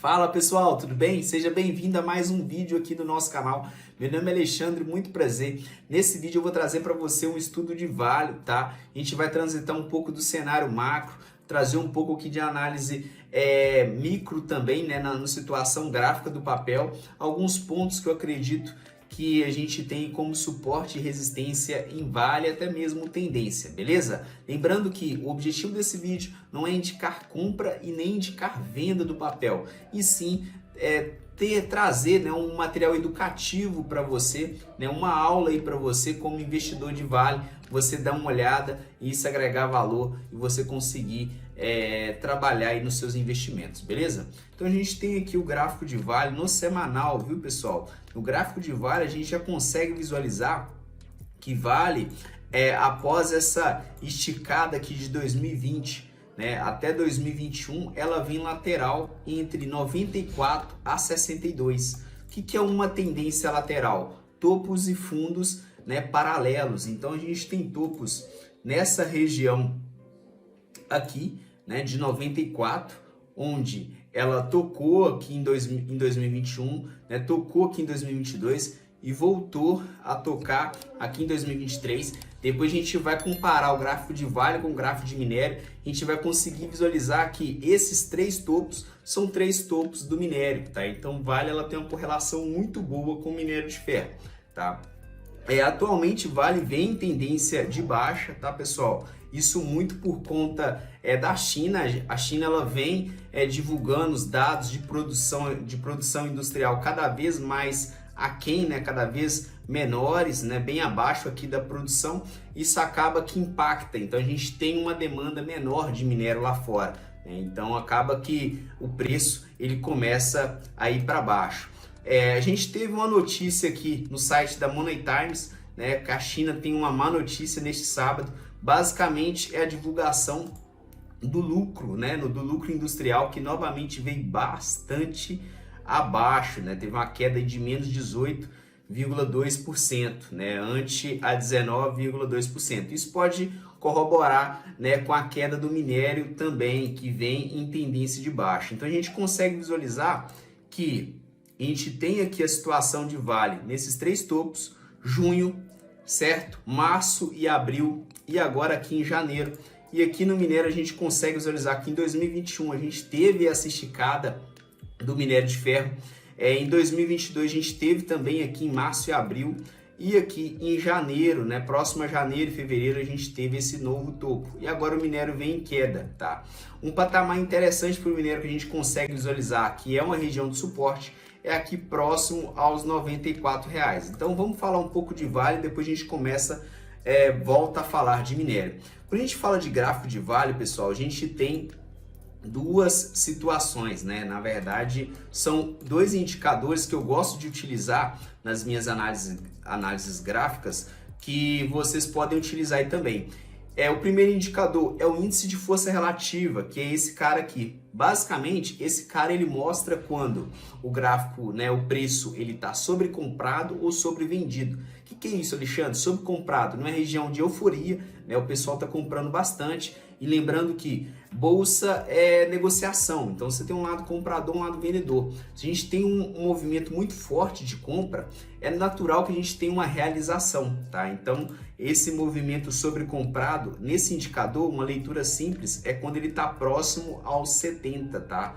Fala pessoal, tudo bem? Seja bem-vindo a mais um vídeo aqui do nosso canal. Meu nome é Alexandre, muito prazer. Nesse vídeo eu vou trazer para você um estudo de Vale, tá? A gente vai transitar um pouco do cenário macro, trazer um pouco aqui de análise micro também, né, na situação gráfica do papel, alguns pontos que eu acredito que a gente tem como suporte e resistência em Vale, até mesmo tendência, beleza? Lembrando que o objetivo desse vídeo não é indicar compra e nem indicar venda do papel, e sim trazer, né, um material educativo para você, né, uma aula aí para você como investidor de Vale, você dar uma olhada e isso agregar valor e você conseguir trabalhar aí nos seus investimentos, beleza? Então a gente tem aqui o gráfico de Vale no semanal, viu pessoal? No gráfico de Vale a gente já consegue visualizar que Vale, após essa esticada aqui de 2020, né, até 2021, ela vem lateral entre 94 a 62. O que é uma tendência lateral? Topos e fundos, né, paralelos. Então a gente tem topos nessa região aqui, né, de 94, onde ela tocou aqui em 2021, né, tocou aqui em 2022 e voltou a tocar aqui em 2023. Depois a gente vai comparar o gráfico de Vale com o gráfico de minério. A gente vai conseguir visualizar que esses três topos são três topos do minério, tá? Então Vale ela tem uma correlação muito boa com o minério de ferro, tá? Atualmente Vale vem em tendência de baixa, tá pessoal? Isso muito por conta da China. A China ela vem divulgando os dados de produção industrial cada vez mais aquém, né? Cada vez menores, né? Bem abaixo aqui da produção. Isso acaba que impacta. Então a gente tem uma demanda menor de minério lá fora, né? Então acaba que o preço ele começa a ir para baixo. A gente teve uma notícia aqui no site da Money Times, né, que a China tem uma má notícia neste sábado. Basicamente é a divulgação do lucro, né, do lucro industrial, que novamente veio bastante abaixo, né, teve uma queda de menos 18,2%, né, ante a 19,2%. Isso pode corroborar, né, com a queda do minério também, que vem em tendência de baixa. Então a gente consegue visualizar que a gente tem aqui a situação de Vale nesses três topos, junho, certo? Março e abril, e agora aqui em janeiro. E aqui no minério a gente consegue visualizar que em 2021 a gente teve essa esticada do minério de ferro. Em 2022 a gente teve também aqui em março e abril. E aqui em janeiro, né, próximo a janeiro e fevereiro, a gente teve esse novo topo. E agora o minério vem em queda, tá? Um patamar interessante para o minério que a gente consegue visualizar, que é uma região de suporte, é aqui próximo aos R$ 94,00. Então vamos falar um pouco de Vale, depois a gente volta a falar de minério. Quando a gente fala de gráfico de Vale, pessoal, a gente tem duas situações, né? Na verdade, são dois indicadores que eu gosto de utilizar nas minhas análises gráficas, que vocês podem utilizar aí também. O primeiro indicador é o índice de força relativa, que é esse cara aqui. Basicamente, esse cara ele mostra quando o gráfico, né, o preço, ele está sobrecomprado ou sobrevendido. O que é isso, Alexandre? Sobrecomprado numa região de euforia, né, o pessoal está comprando bastante. E lembrando que bolsa é negociação, então você tem um lado comprador, um lado vendedor. Se a gente tem um movimento muito forte de compra, é natural que a gente tenha uma realização, tá? Então, esse movimento sobrecomprado, nesse indicador, uma leitura simples, é quando ele está próximo aos 70, tá?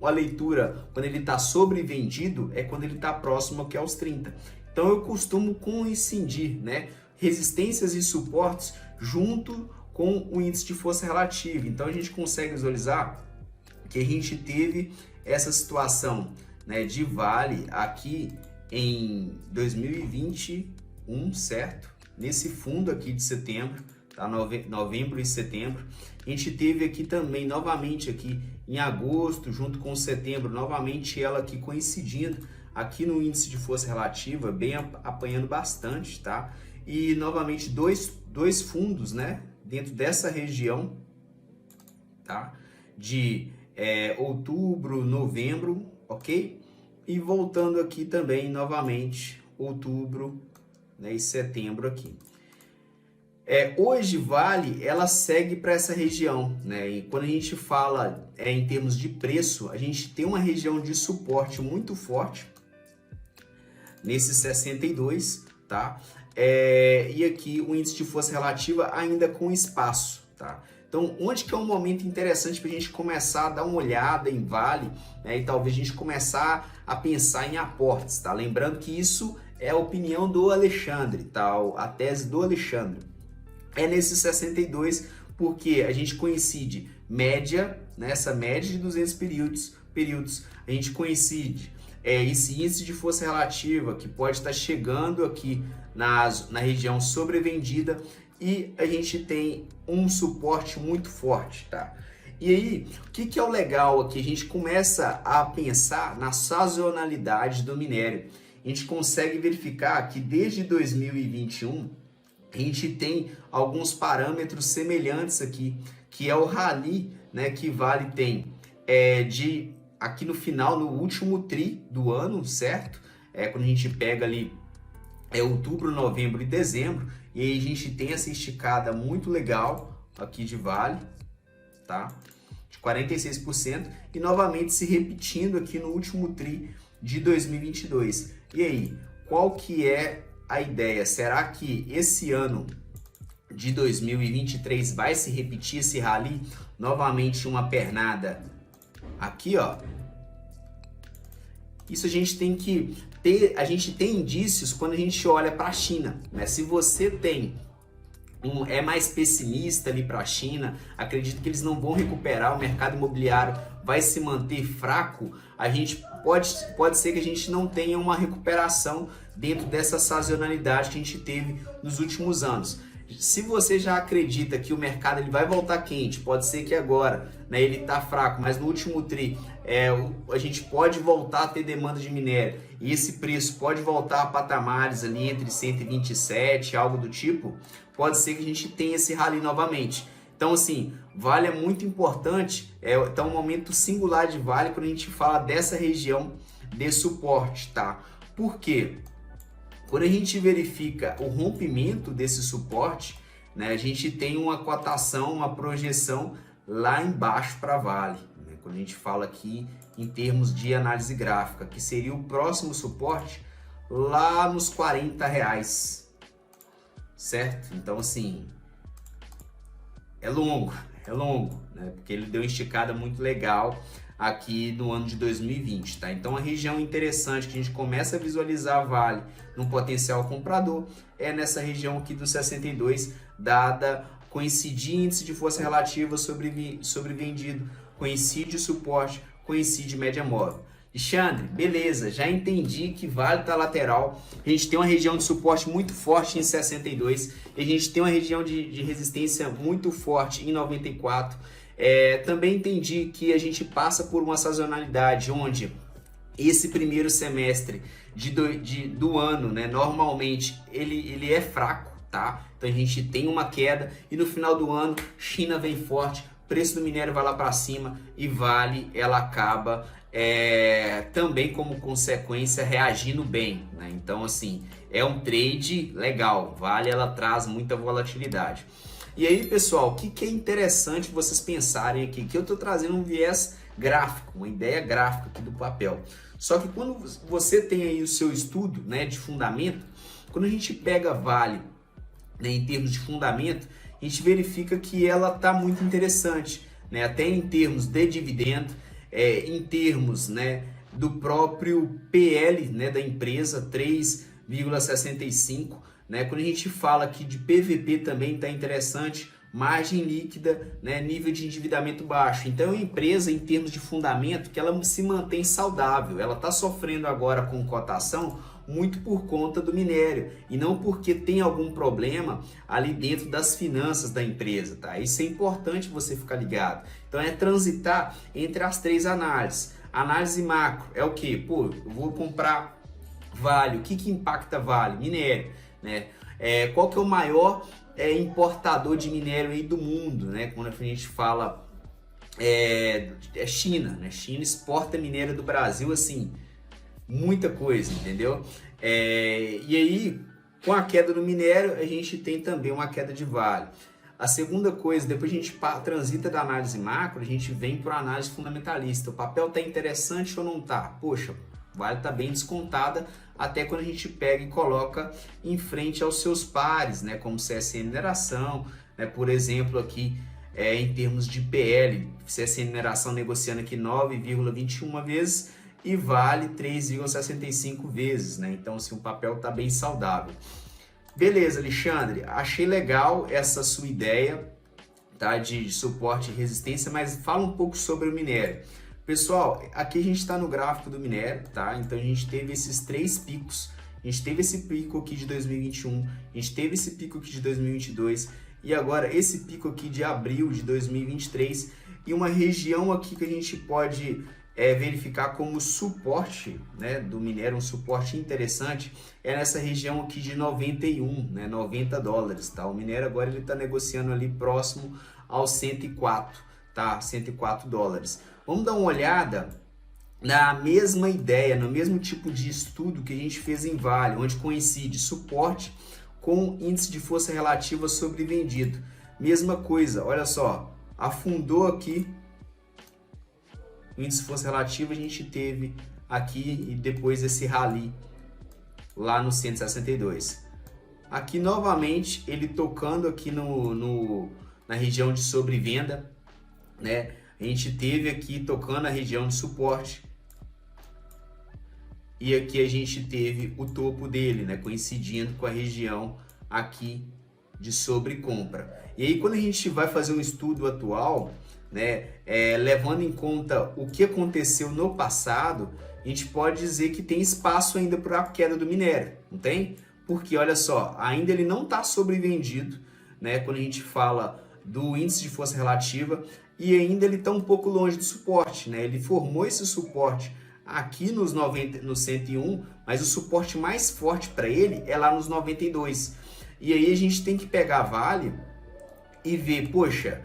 A leitura, quando ele está sobrevendido, é quando ele está próximo aqui aos 30. Então, eu costumo coincidir, né, resistências e suportes junto com o índice de força relativa. Então a gente consegue visualizar que a gente teve essa situação, né, de Vale aqui em 2021, certo? Nesse fundo aqui de setembro, tá? Novembro e setembro. A gente teve aqui também, novamente aqui em agosto, junto com setembro, novamente ela aqui coincidindo aqui no índice de força relativa, bem apanhando bastante, tá? E novamente dois fundos, né, dentro dessa região, tá, de outubro, novembro, ok? E voltando aqui também novamente outubro, né, e setembro aqui. Hoje Vale ela segue para essa região, né? E quando a gente fala em termos de preço, a gente tem uma região de suporte muito forte nesse 62, tá? E aqui o índice de força relativa ainda com espaço, tá? Então, onde que é um momento interessante para a gente começar a dar uma olhada em Vale, né? E talvez a gente começar a pensar em aportes, tá? Lembrando que isso é a opinião do Alexandre, tá? A tese do Alexandre. É nesse 62 porque a gente coincide média, né? Essa média de 200 períodos, a gente coincide esse índice de força relativa que pode estar chegando aqui na região sobrevendida e a gente tem um suporte muito forte, tá? E aí, o que é o legal aqui? A gente começa a pensar na sazonalidade do minério. A gente consegue verificar que desde 2021 a gente tem alguns parâmetros semelhantes aqui, que é o rally, né, que Vale tem aqui no final, no último tri do ano, certo? Quando a gente pega ali outubro, novembro e dezembro, e aí a gente tem essa esticada muito legal aqui de Vale, tá? De 46%, e novamente se repetindo aqui no último tri de 2022. E aí, qual que é a ideia? Será que esse ano de 2023 vai se repetir esse rally? Novamente uma pernada aqui, ó. Isso a gente tem que ter, a gente tem indícios quando a gente olha para a China, né? Se você é mais pessimista ali para a China, acredita que eles não vão recuperar, o mercado imobiliário vai se manter fraco, a gente pode ser que a gente não tenha uma recuperação dentro dessa sazonalidade que a gente teve nos últimos anos. Se você já acredita que o mercado ele vai voltar quente, pode ser que agora, né, ele está fraco, mas no último tri a gente pode voltar a ter demanda de minério e esse preço pode voltar a patamares ali entre 127, algo do tipo, pode ser que a gente tenha esse rally novamente. Então, assim, Vale é muito importante, tá um momento singular de Vale quando a gente fala dessa região de suporte, tá? Por quê? Quando a gente verifica o rompimento desse suporte, né, a gente tem uma cotação, uma projeção lá embaixo para Vale, né? Quando a gente fala aqui em termos de análise gráfica, que seria o próximo suporte lá nos R$40, certo? Então, assim, é longo, né? Porque ele deu uma esticada muito legal aqui no ano de 2020, tá? Então a região interessante que a gente começa a visualizar Vale no potencial comprador é nessa região aqui do 62, dada coincidir índice de força relativa sobrevendido, coincide suporte, coincide média móvel. Alexandre, beleza, já entendi que Vale tá lateral, a gente tem uma região de suporte muito forte em 62, e a gente tem uma região de resistência muito forte em 94. Também entendi que a gente passa por uma sazonalidade onde esse primeiro semestre do ano, né, normalmente ele é fraco, tá? Então a gente tem uma queda e no final do ano China vem forte, preço do minério vai lá para cima e Vale ela acaba também como consequência reagindo bem, né? Então assim, é um trade legal, Vale ela traz muita volatilidade. E aí, pessoal, o que é interessante vocês pensarem aqui? Que eu estou trazendo um viés gráfico, uma ideia gráfica aqui do papel. Só que quando você tem aí o seu estudo, né, de fundamento, quando a gente pega Vale, né, em termos de fundamento, a gente verifica que ela está muito interessante, né, até em termos de dividendo, em termos, né, do próprio PL, né, da empresa, 3,65. Né? Quando a gente fala aqui de PVP também está interessante, margem líquida, né? Nível de endividamento baixo. Então é uma empresa em termos de fundamento que ela se mantém saudável, ela está sofrendo agora com cotação muito por conta do minério e não porque tem algum problema ali dentro das finanças da empresa, tá? Isso é importante você ficar ligado. Então é transitar entre as três análises. Análise macro é o que? Pô, eu vou comprar Vale, o que impacta Vale? Minério. Né? Qual que é o maior importador de minério aí do mundo, né? Quando a gente fala China, né? China exporta minério do Brasil, assim, muita coisa, entendeu? E aí, Com a queda do minério, a gente tem também uma queda de Vale. A segunda coisa, depois a gente transita da análise macro, a gente vem para a análise fundamentalista. O papel está interessante ou não está? Poxa, Vale está bem descontada, até quando a gente pega e coloca em frente aos seus pares, né, como CSN Mineração, né, por exemplo, aqui em termos de PL, CSN Mineração negociando aqui 9,21 vezes e Vale 3,65 vezes, né? Então, assim, o papel está bem saudável. Beleza, Alexandre, achei legal essa sua ideia, tá, de suporte e resistência, mas fala um pouco sobre o minério. Pessoal, aqui a gente está no gráfico do minério, tá? Então a gente teve esses 3 picos, a gente teve esse pico aqui de 2021, a gente teve esse pico aqui de 2022 e agora esse pico aqui de abril de 2023 e uma região aqui que a gente pode verificar como suporte, né, do minério, um suporte interessante, é nessa região aqui de 91, né, 90 dólares, tá? O minério agora ele está negociando ali próximo aos 104, tá? 104 dólares. Vamos dar uma olhada na mesma ideia, no mesmo tipo de estudo que a gente fez em Vale, onde coincide suporte com índice de força relativa sobrevendido. Mesma coisa, olha só, afundou aqui, o índice de força relativa a gente teve aqui e depois esse rally lá no 162. Aqui novamente ele tocando aqui na região de sobrevenda, né? A gente teve aqui tocando a região de suporte e aqui a gente teve o topo dele, né? Coincidindo com a região aqui de sobrecompra. E aí quando a gente vai fazer um estudo atual, né, levando em conta o que aconteceu no passado, a gente pode dizer que tem espaço ainda para a queda do minério, não tem? Porque olha só, ainda ele não está sobrevendido, né, quando a gente fala do índice de força relativa, e ainda ele está um pouco longe do suporte, né? Ele formou esse suporte aqui nos 90, no 101, mas o suporte mais forte para ele é lá nos 92. E aí a gente tem que pegar a Vale e ver, poxa,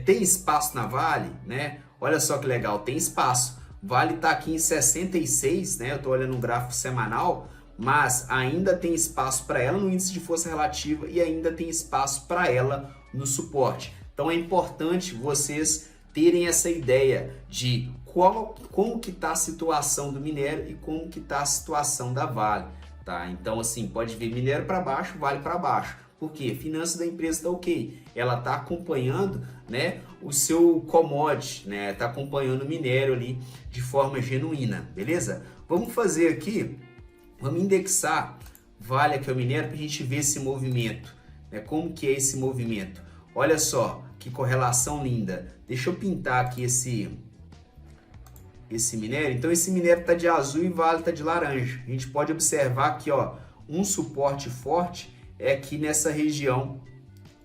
tem espaço na Vale, né? Olha só que legal, tem espaço. Vale está aqui em 66, né? Eu estou olhando um gráfico semanal, mas ainda tem espaço para ela no índice de força relativa e ainda tem espaço para ela no suporte. Então é importante vocês terem essa ideia de como que está a situação do minério e como que está a situação da Vale, tá? Então assim, pode ver minério para baixo, Vale para baixo. Por quê? Finança da empresa está ok. Ela está acompanhando, né, o seu commodity, né? Está acompanhando o minério ali de forma genuína, beleza? Vamos fazer aqui, vamos indexar Vale aqui ao minério para a gente ver esse movimento, né? Como que é esse movimento? Olha só que correlação linda. Deixa eu pintar aqui esse minério. Então esse minério está de azul e Vale está de laranja. A gente pode observar aqui, ó, um suporte forte é aqui nessa região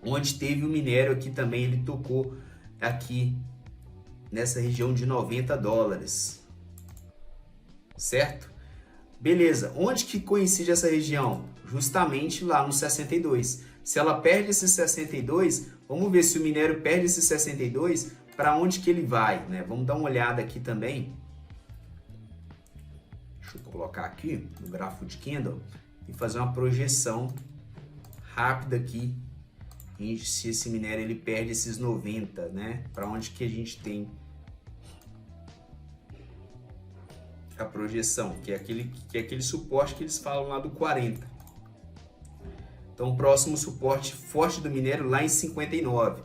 onde teve o minério aqui também, ele tocou aqui nessa região de 90 dólares, certo? Beleza, onde que coincide essa região? Justamente lá no 62. Se ela perde esse 62, vamos ver se o minério perde esse 62, para onde que ele vai, né? Vamos dar uma olhada aqui também. Deixa eu colocar aqui no gráfico de candle e fazer uma projeção rápida aqui, se esse minério ele perde esses 90, né? Para onde que a gente tem a projeção, que é aquele suporte que eles falam lá do 40. Então o próximo suporte forte do minério lá em 59.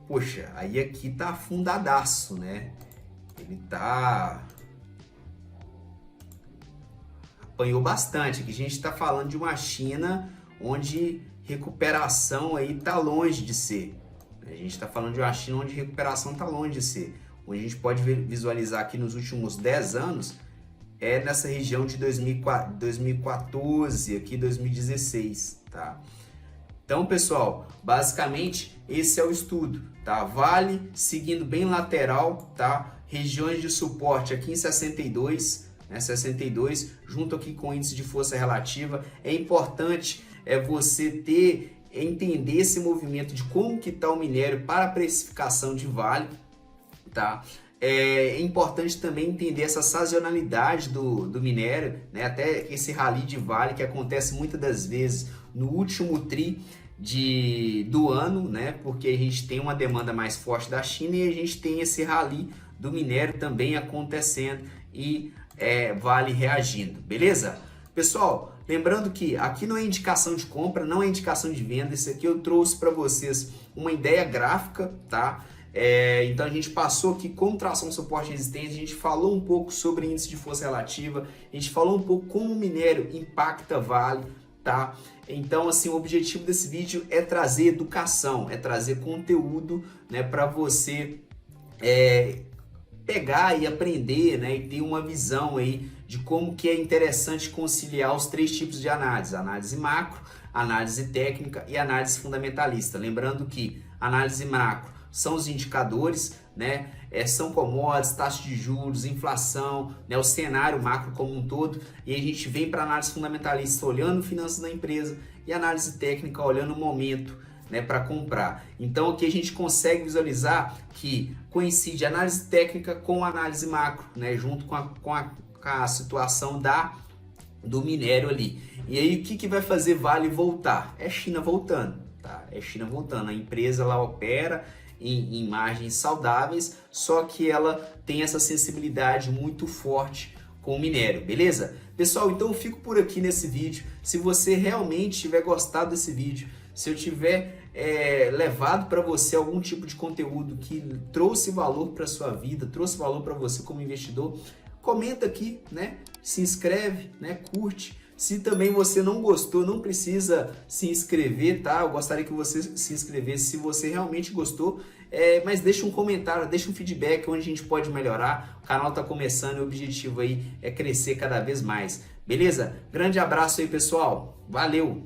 Poxa, aí aqui tá afundadaço, né? Ele tá apanhou bastante. Aqui a gente está falando de uma China onde recuperação aí tá longe de ser. A gente está falando de uma China onde recuperação tá longe de ser. Onde a gente pode visualizar aqui nos últimos 10 anos é nessa região de 2014, aqui 2016, tá? Então, pessoal, basicamente esse é o estudo, tá? Vale seguindo bem lateral, tá? Regiões de suporte aqui em 62, né? 62, junto aqui com o índice de força relativa. É importante você entender esse movimento de como que está o minério para a precificação de Vale, tá? É importante também entender essa sazonalidade do minério, né? Até esse rally de Vale que acontece muitas das vezes no último tri do ano, né? Porque a gente tem uma demanda mais forte da China e a gente tem esse rally do minério também acontecendo e Vale reagindo, beleza? Pessoal, lembrando que aqui não é indicação de compra, não é indicação de venda, isso aqui eu trouxe para vocês uma ideia gráfica, tá? Então a gente passou aqui com tração, suporte e resistência, a gente falou um pouco sobre índice de força relativa, a gente falou um pouco como o minério impacta Vale, tá? Então, assim, o objetivo desse vídeo é trazer educação, é trazer conteúdo, né, para você pegar e aprender, né, e ter uma visão aí de como que é interessante conciliar os três tipos de análise: análise macro, análise técnica e análise fundamentalista. Lembrando que análise macro são os indicadores, né? São commodities, taxa de juros, inflação, né? O cenário macro como um todo. E a gente vem para análise fundamentalista olhando finanças da empresa e análise técnica olhando o momento, né, para comprar. Então aqui a gente consegue visualizar que coincide a análise técnica com a análise macro, né, junto com a situação do minério ali. E aí o que vai fazer Vale voltar? É China voltando, tá? É China voltando. A empresa lá opera em margens saudáveis, só que ela tem essa sensibilidade muito forte com o minério, beleza? Pessoal, então eu fico por aqui nesse vídeo. Se você realmente tiver gostado desse vídeo, se eu tiver levado para você algum tipo de conteúdo que trouxe valor para sua vida, trouxe valor para você como investidor, comenta aqui, né? Se inscreve, né? Curte. Se também você não gostou, não precisa se inscrever, tá? Eu gostaria que você se inscrevesse se você realmente gostou, mas deixa um comentário, deixa um feedback onde a gente pode melhorar. O canal está começando e o objetivo aí é crescer cada vez mais, beleza? Grande abraço aí, pessoal. Valeu!